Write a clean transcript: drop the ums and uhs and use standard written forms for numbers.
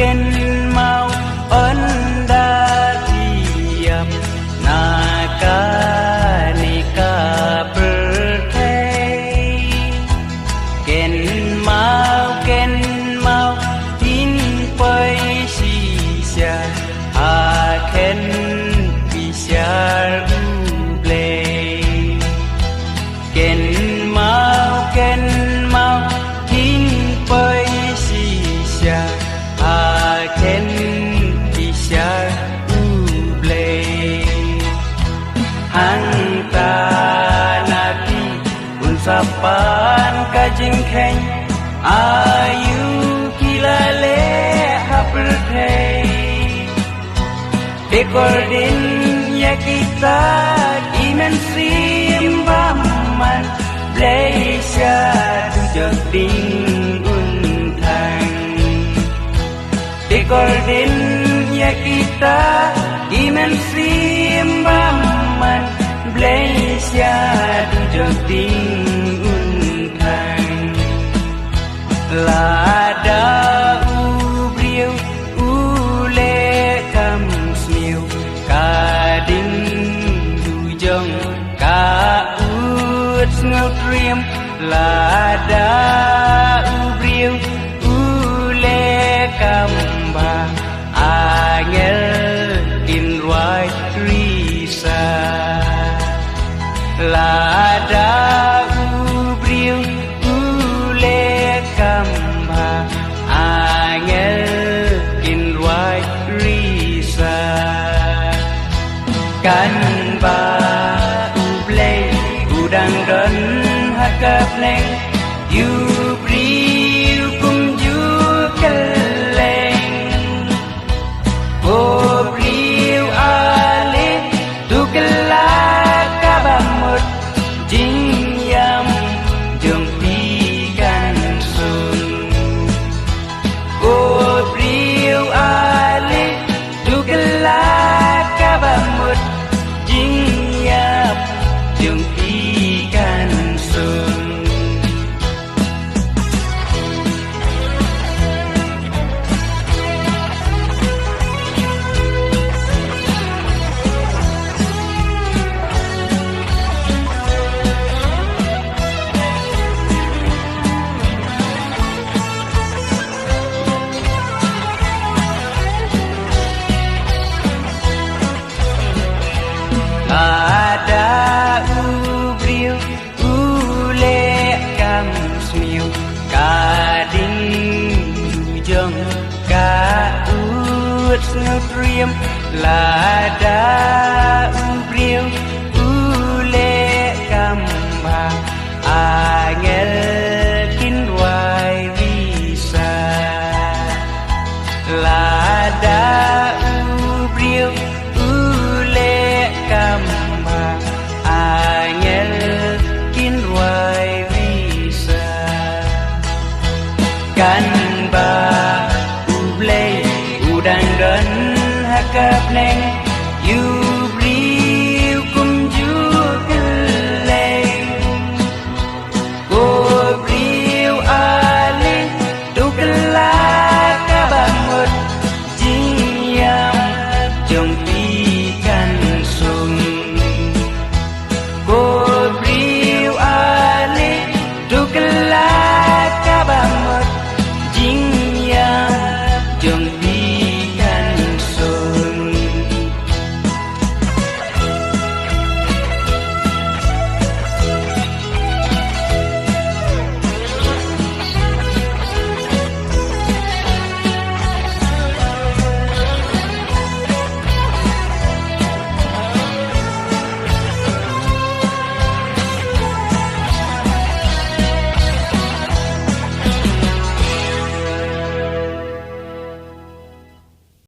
ken mau anda diam naka nika bertei ken mau tin pai sisa aken bisyar uble ken mau tin pai sisa aken bisyar uble hangta nabi unsapan kajing keng ayu kilale hapertei dekordin ya kita iman simbaman Malaysia tujak ding untang dekordin ya kita iman simbaman Malaysia tujak ding untang lada ubriu ule kam smiu kading dujong ka ut ngau triam lada ubriu ule kam ba angel in right risa lada ubriu ule kamba angel in right risa kan ba uble udang dan hakap neng you briu kum ju keleng oh briu ale tu kelak kabamut jing yam jong pi kan sun oh briu ale tu kelak kabamut jing yam jong pi kan sun ada ubriu ule kam smiu kading dujong ka ut ngau triam lada